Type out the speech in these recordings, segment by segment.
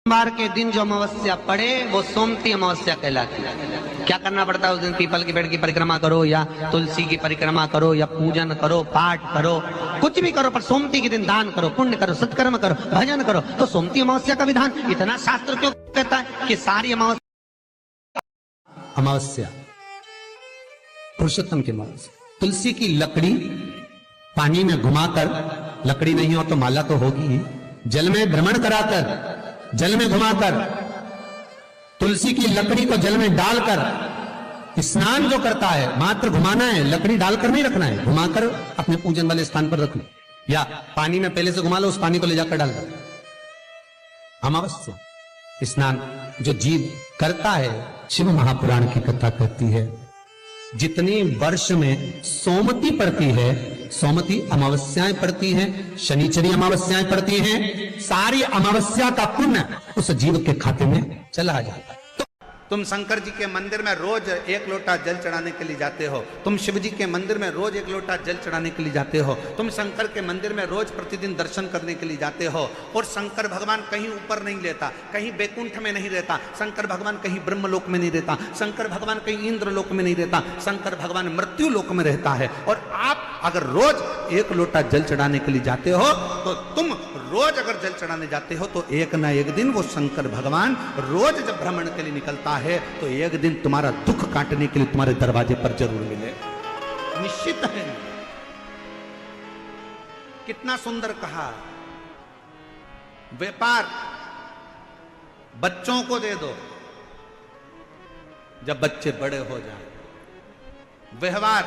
सोमवार के दिन जो अमावस्या पड़े वो सोमती अमावस्या कहलाती है। क्या करना पड़ता है उस दिन? पीपल के पेड़ की परिक्रमा करो या तुलसी की परिक्रमा करो या पूजन करो, पाठ करो, कुछ भी करो, पर सोमती के दिन दान करो, पुण्य करो, सत्कर्म करो, भजन करो। तो सोमती अमावस्या का विधान इतना शास्त्र क्यों कहता है कि सारी अमावस्या पुरुषोत्तम की अमावस्या। तुलसी की लकड़ी पानी में घुमाकर, लकड़ी नहीं हो तो माला तो होगी ही, जल में भ्रमण कराकर, जल में घुमाकर, तुलसी की लकड़ी को जल में डालकर स्नान जो करता है, मात्र घुमाना है, लकड़ी डालकर नहीं रखना है, घुमाकर अपने पूजन वाले स्थान पर रखना, या पानी में पहले से घुमा लो, उस पानी को ले जाकर डाल दो। अमावस्या स्नान जो जीव करता है, शिव महापुराण की कथा कहती है, जितनी वर्ष में सोमती पड़ती है, सोमती अमावस्याएं पड़ती हैं, शनिचरी अमावस्याएं पड़ती हैं, सारी अमावस्या का पुण्य उस जीव के खाते में चला जाता है। तुम शंकर जी के मंदिर में रोज एक लोटा जल चढ़ाने के लिए जाते हो, तुम शिव जी के मंदिर में रोज एक लोटा जल चढ़ाने के लिए जाते हो, तुम शंकर के मंदिर में रोज प्रतिदिन दर्शन करने के लिए जाते हो, और शंकर भगवान कहीं ऊपर नहीं रहता, कहीं बैकुंठ में नहीं रहता, शंकर भगवान कहीं ब्रह्मलोक में नहीं रहता, शंकर भगवान कहीं इंद्रलोक में नहीं रहता, शंकर भगवान मृत्यु लोक में रहता है। और आप अगर रोज एक लोटा जल चढ़ाने के लिए जाते हो, तो तुम रोज अगर जल चढ़ाने जाते हो तो एक ना एक दिन वो शंकर भगवान रोज जब भ्रमण के लिए निकलता है तो एक दिन तुम्हारा दुख काटने के लिए तुम्हारे दरवाजे पर जरूर मिले, निश्चित है। कितना सुंदर कहा, व्यापार बच्चों को दे दो जब बच्चे बड़े हो जाएं, व्यवहार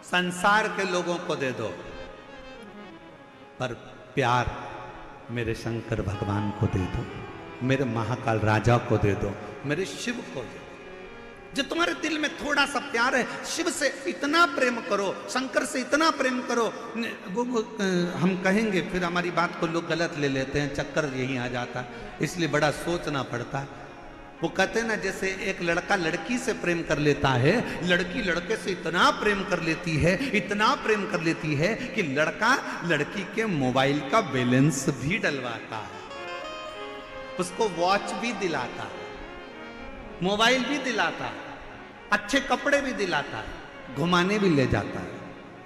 संसार के लोगों को दे दो, पर प्यार मेरे शंकर भगवान को दे दो, मेरे महाकाल राजा को दे दो, मेरे शिव को दे दो। जो तुम्हारे दिल में थोड़ा सा प्यार है, शिव से इतना प्रेम करो, शंकर से इतना प्रेम करो। हम कहेंगे फिर हमारी बात को लोग गलत ले लेते हैं, चक्कर यही आ जाता, इसलिए बड़ा सोचना पड़ता है। वो कहते हैं ना, जैसे एक लड़का लड़की से प्रेम कर लेता है, लड़की लड़के से इतना प्रेम कर लेती है, इतना प्रेम कर लेती है कि लड़का लड़की के मोबाइल का बैलेंस भी डलवाता है, उसको वॉच भी दिलाता है, मोबाइल भी दिलाता है, अच्छे कपड़े भी दिलाता है, घुमाने भी ले जाता है।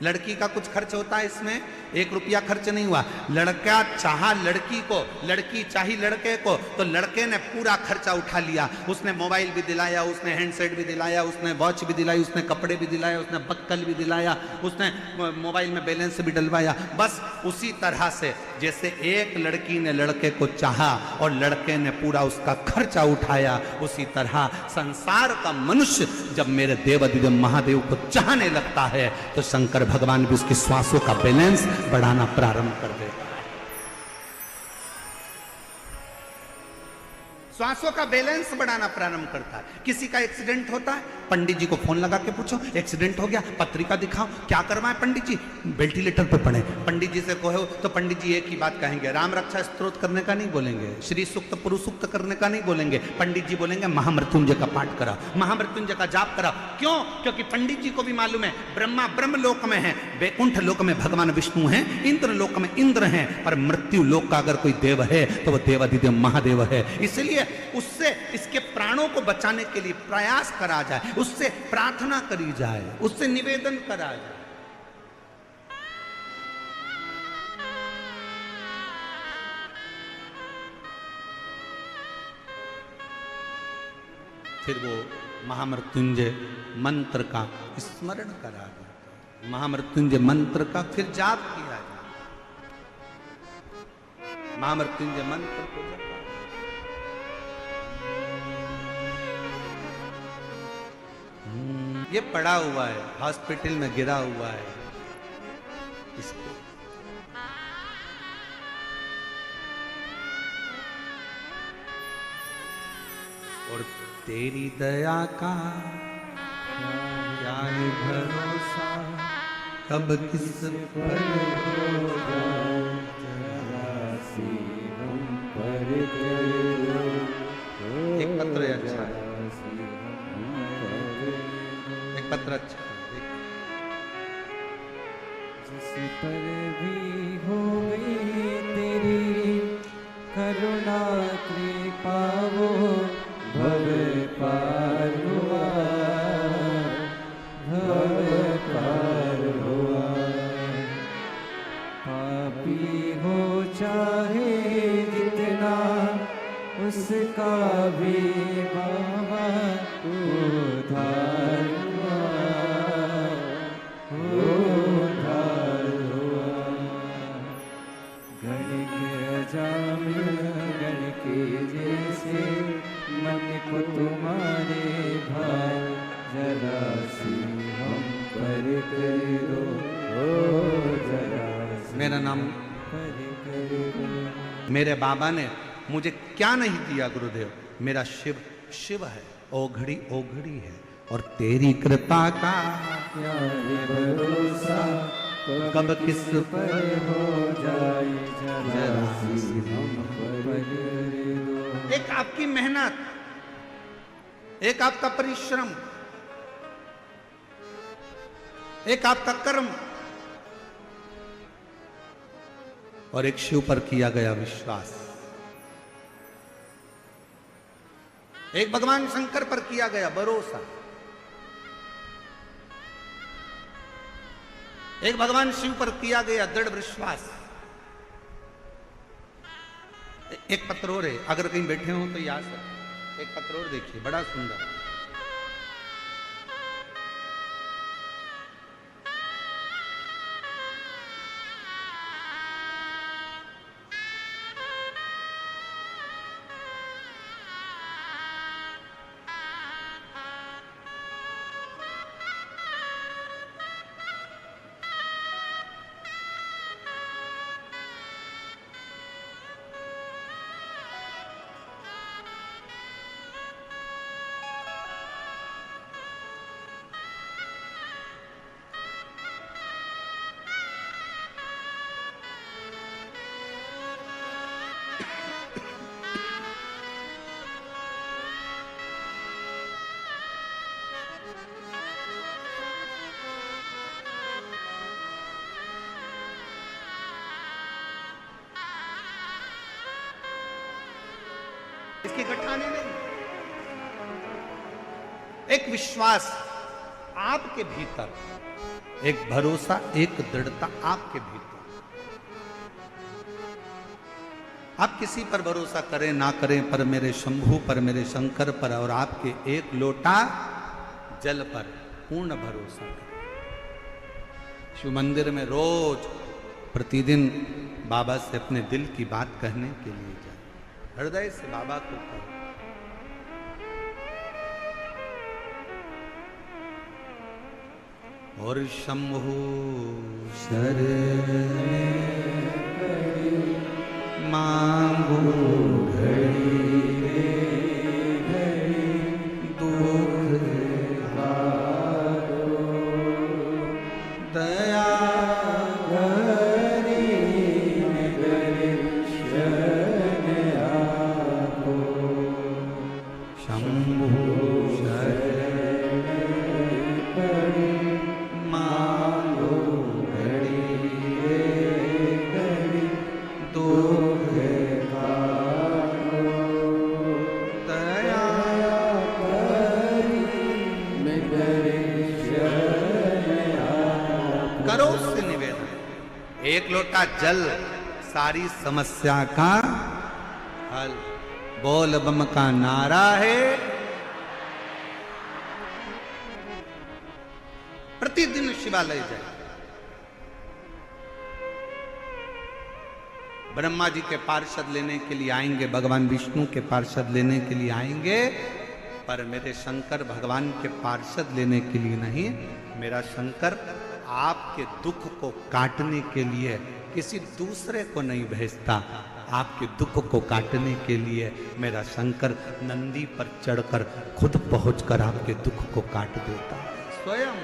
लड़की का कुछ खर्च होता है, इसमें 1 रुपया खर्च नहीं हुआ। लड़का चाहा लड़की को, लड़की चाही लड़के को, तो लड़के ने पूरा खर्चा उठा लिया। उसने मोबाइल भी दिलाया, उसने हैंडसेट भी दिलाया, उसने वॉच भी दिलाई, उसने कपड़े भी दिलाए, उसने बक्कल भी दिलाया, उसने मोबाइल में बैलेंस भी डलवाया। बस उसी तरह से जैसे एक लड़की ने लड़के को चाहा और लड़के ने पूरा उसका खर्चा उठाया, उसी तरह संसार का मनुष्य जब मेरे देवाधिदेव महादेव को चाहने लगता है तो शंकर भगवान भी उसकी श्वासों का बैलेंस बढ़ाना प्रारंभ कर देता है। श्वासों का बैलेंस बढ़ाना प्रारंभ करता है। किसी का एक्सीडेंट होता है, पंडित जी को फोन लगा के पूछो, एक्सीडेंट हो गया, पत्रिका दिखाओ, क्या करवाएं पंडित जी? वेंटिलेटर पे पड़े। पंडित जी से कहो तो पंडित जी एक ही बात कहेंगे, राम रक्षा स्तोत्र करने का नहीं बोलेंगे, श्री सूक्त पुरुष सूक्त करने का नहीं बोलेंगे, पंडित जी बोलेंगे महामृत्युंजय का पाठ करा, महामृत्युंजय का जाप करा। क्यों? क्योंकि पंडित जी को भी मालूम है ब्रह्मा ब्रह्म लोक में है, वैकुंठ लोक में भगवान विष्णु है, इंद्र लोक में इंद्र है, पर मृत्यु लोक का अगर कोई देव है तो वह देवाधिदेव महादेव है। इसलिए उससे इसके प्राणों को बचाने के लिए प्रयास करा जाए, उससे प्रार्थना करी जाए, उससे निवेदन करा जाए। फिर वो महामृत्युंजय मंत्र का स्मरण करा जाए, महामृत्युंजय मंत्र का फिर जाप किया जाए, महामृत्युंजय मंत्र को जप। ये पड़ा हुआ है, हॉस्पिटल में गिरा हुआ है, इसको और तेरी दया का क्या है भरोसा, कब किस पर हो एक पत्र है, अच्छा है, एक पत्र अच्छा है, जिस पर भी हो गई तेरी करुणा कृपा वो भव पार हुआ, भव पार हुआ। पापी हो चाहे जितना उसका भी बाबा उद्धार हुआ, उद्धार हुआ। गण के अजामिल गण के जैसे मन को तुम्हारे भाई, जरा सी हम पर कर दो, ओ जरा सी मेरा नाम पर कर दो। मेरे बाबा ने मुझे क्या नहीं दिया गुरुदेव, मेरा शिव शिव है, ओघड़ी ओघड़ी है, और तेरी कृपा का क्या है भरोसा, कब किस पर हो जाए, जरा सी हम पर दो। एक आपकी मेहनत, एक आपका परिश्रम, एक आपका कर्म, और एक शिव पर किया गया विश्वास, एक भगवान शंकर पर किया गया भरोसा, एक भगवान शिव पर किया गया दृढ़ विश्वास। एक पत्र और है, अगर कहीं बैठे हो तो याद रखें। एक पत्र और देखिए, बड़ा सुंदर। इसके गठाने नहीं, एक विश्वास आपके भीतर, एक भरोसा, एक दृढ़ता आपके भीतर। आप किसी पर भरोसा करें ना करें, पर मेरे शंभू पर, मेरे शंकर पर, और आपके एक लोटा जल पर पूर्ण भरोसा करें। शिव मंदिर में रोज प्रतिदिन बाबा से अपने दिल की बात कहने के लिए जाए, हृदय से बाबा को कहो। और शंभु शरण मांगू घड़ी दुख हारो, दया करो उससे निवेदन, एक लोटा जल सारी समस्या का हल। बोल बम का नारा है, प्रतिदिन शिवालय जाए। ब्रह्मा जी के पार्षद लेने के लिए आएंगे, भगवान विष्णु के पार्षद लेने के लिए आएंगे, पर मेरे शंकर भगवान के पार्षद लेने के लिए नहीं। मेरा शंकर आपके दुख को काटने के लिए किसी दूसरे को नहीं भेजता, आपके दुख को काटने के लिए मेरा शंकर नंदी पर चढ़कर खुद पहुंचकर आपके दुख को काट देता है स्वयं।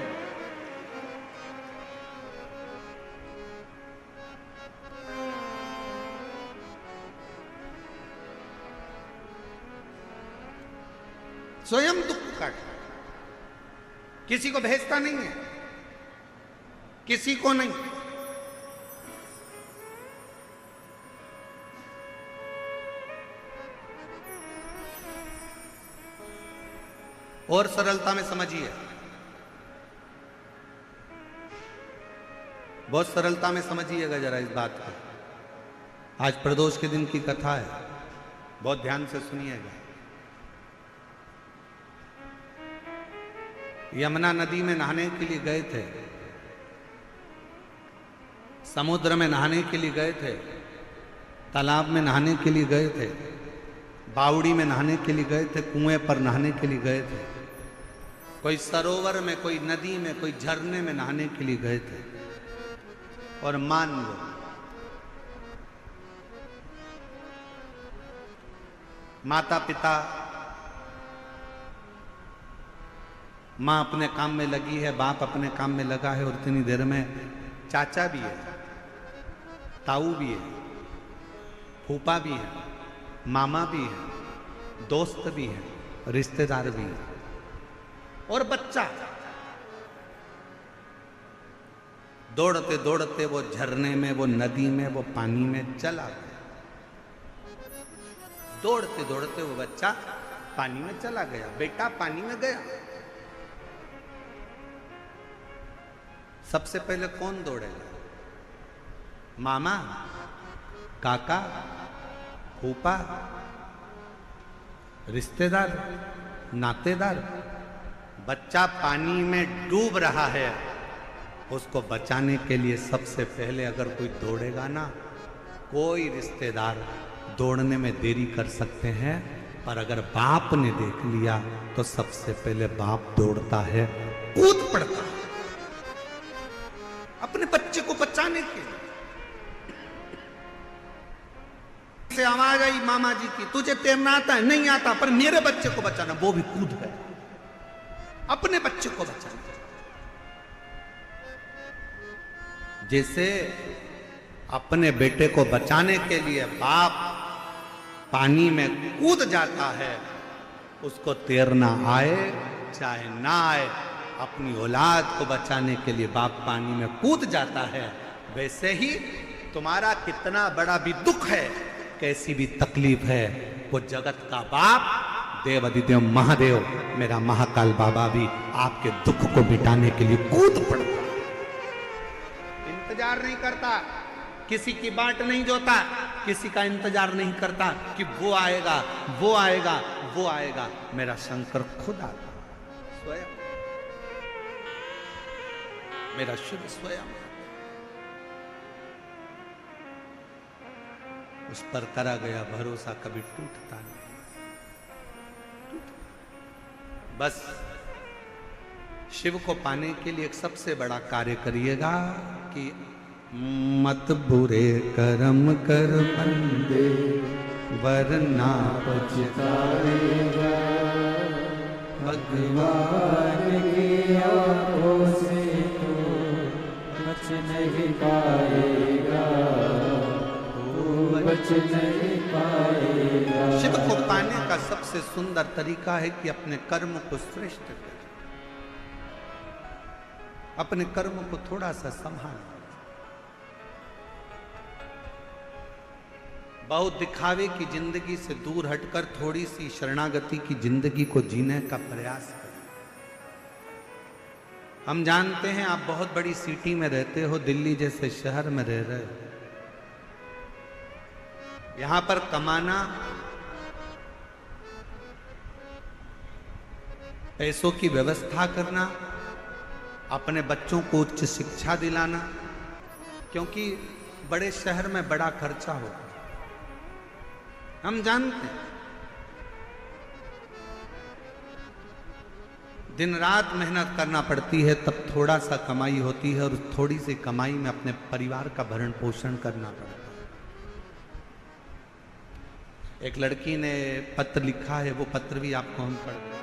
स्वयं दुख काट, किसी को भेजता नहीं है, किसी को नहीं। और सरलता में समझिए, बहुत सरलता में समझिएगा जरा इस बात को। आज प्रदोष के दिन की कथा है, बहुत ध्यान से सुनिएगा। यमुना नदी में नहाने के लिए गए थे, समुद्र में नहाने के लिए गए थे, तालाब में नहाने के लिए गए थे, बावड़ी में नहाने के लिए गए थे, कुएं पर नहाने के लिए गए थे, कोई सरोवर में, कोई नदी में, कोई झरने में नहाने के लिए गए थे। और मान लो माता पिता, माँ अपने काम में लगी है, बाप अपने काम में लगा है, और इतनी देर में चाचा भी है, ताऊ भी है, फूफा भी है, मामा भी है, दोस्त भी है, रिश्तेदार भी है, और बच्चा। दौड़ते दौड़ते वो झरने में, वो नदी में, वो पानी में चला गया। दौड़ते दौड़ते वो बच्चा पानी में चला गया, बेटा पानी में गया। सबसे पहले कौन दौड़ेगा? मामा, काका, फूफा, रिश्तेदार, नातेदार। बच्चा पानी में डूब रहा है, उसको बचाने के लिए सबसे पहले अगर कोई दौड़ेगा ना, कोई रिश्तेदार दौड़ने में देरी कर सकते हैं, पर अगर बाप ने देख लिया तो सबसे पहले बाप दौड़ता है, कूद पड़ता है अपने बच्चे को बचाने के लिए। से आवाज आई मामा जी की, तुझे तैरना आता है? नहीं आता, पर मेरे बच्चे को बचाना। वो भी कूद गए अपने बच्चे को बचाने। जैसे अपने बेटे को बचाने के लिए बाप पानी में कूद जाता है, उसको तैरना आए चाहे ना आए, अपनी औलाद को बचाने के लिए बाप पानी में कूद जाता है। वैसे ही तुम्हारा कितना बड़ा भी दुख है, कैसी भी तकलीफ है, वो जगत का बाप देवाधिदेव महादेव मेरा महाकाल बाबा भी आपके दुख को मिटाने के लिए कूद पड़ता, इंतजार नहीं करता, किसी की बाट नहीं जोता, किसी का इंतजार नहीं करता कि वो आएगा, वो आएगा, वो आएगा। मेरा शंकर खुद आता स्वयं, मेरा शिव स्वयं। उस पर करा गया भरोसा कभी टूटता नहीं। बस शिव को पाने के लिए एक सबसे बड़ा कार्य करिएगा कि मत बुरे कर्म कर बंदे, वरना पछताएगा, भगवान की आंखों से तो बच नहीं पाएगा, बच नहीं पाएगा। शिव को पाने का सबसे सुंदर तरीका है कि अपने कर्म को श्रेष्ठ करें, अपने कर्म को थोड़ा सा संभालें। बहुत दिखावे की जिंदगी से दूर हटकर थोड़ी सी शरणागति की जिंदगी को जीने का प्रयास करें। हम जानते हैं आप बहुत बड़ी सिटी में रहते हो, दिल्ली जैसे शहर में रह रहे हो। यहां पर कमाना, पैसों की व्यवस्था करना, अपने बच्चों को उच्च शिक्षा दिलाना, क्योंकि बड़े शहर में बड़ा खर्चा होगा, हम जानते हैं। दिन रात मेहनत करना पड़ती है, तब थोड़ा सा कमाई होती है, और थोड़ी सी कमाई में अपने परिवार का भरण पोषण करना पड़ता है। एक लड़की ने पत्र लिखा है, वो पत्र भी आपको हम पढ़ दें।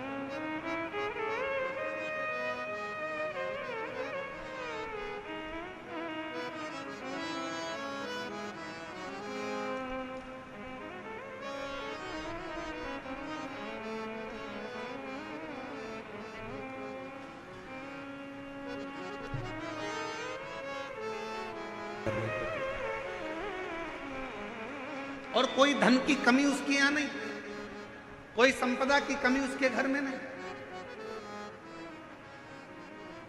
और कोई धन की कमी उसके यहां नहीं, कोई संपदा की कमी उसके घर में नहीं,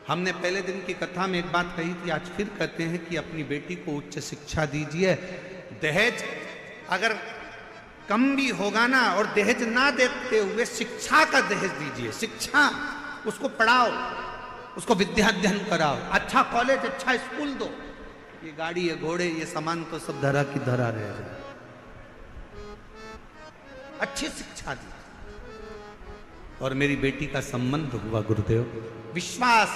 हमने पहले दिन की कथा में एक बात कही थी, आज फिर कहते हैं कि अपनी बेटी को उच्च शिक्षा दीजिए। दहेज अगर कम भी होगा ना, और दहेज ना देते हुए शिक्षा का दहेज दीजिए। शिक्षा, उसको पढ़ाओ, उसको विद्या अध्ययन कराओ, अच्छा कॉलेज, अच्छा स्कूल दो। ये गाड़ी, ये घोड़े, ये सामान तो सब धरा की धरा रह जाए। अच्छी शिक्षा दी। और मेरी बेटी का संबंध हुआ गुरुदेव, विश्वास,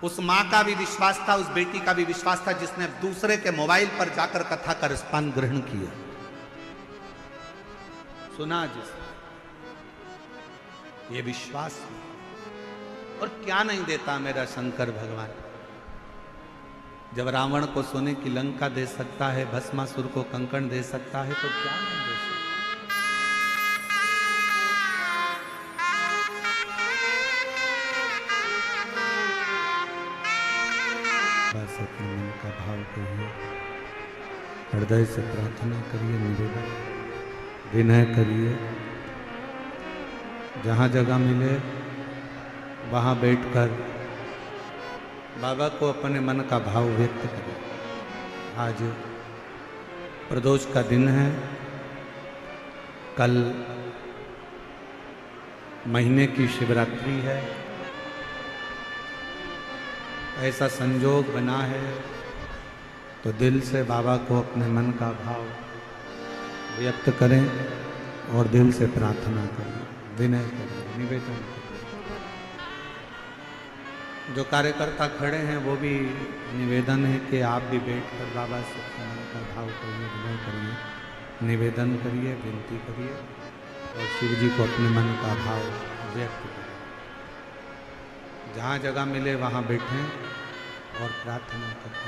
उस मां का भी विश्वास था, उस बेटी का भी विश्वास था, जिसने दूसरे के मोबाइल पर जाकर कथा का रसपान ग्रहण किया, सुना जिसने, ये विश्वास। और क्या नहीं देता मेरा शंकर भगवान। जब रावण को सोने की लंका दे सकता है, भस्मासुर को कंकण दे सकता है, तो क्या नहीं दे सकता। बस अपने मन का भाव कहिए, हृदय से प्रार्थना करिए, निवेदन विनय करिए। जहाँ जगह मिले वहाँ बैठकर बाबा को अपने मन का भाव व्यक्त करें। आज प्रदोष का दिन है, कल महीने की शिवरात्रि है। ऐसा संजोग बना है तो दिल से बाबा को अपने मन का भाव व्यक्त करें और दिल से प्रार्थना करें, विनय करें, निवेदन करें। जो कार्यकर्ता खड़े हैं वो भी निवेदन है कि आप भी बैठकर बाबा से अपने मन का भाव करिए, विनय करिए, निवेदन करिए, विनती करिए और शिव जी को अपने मन का भाव व्यक्त करें। जहाँ जगह मिले वहाँ बैठें और प्रार्थना करते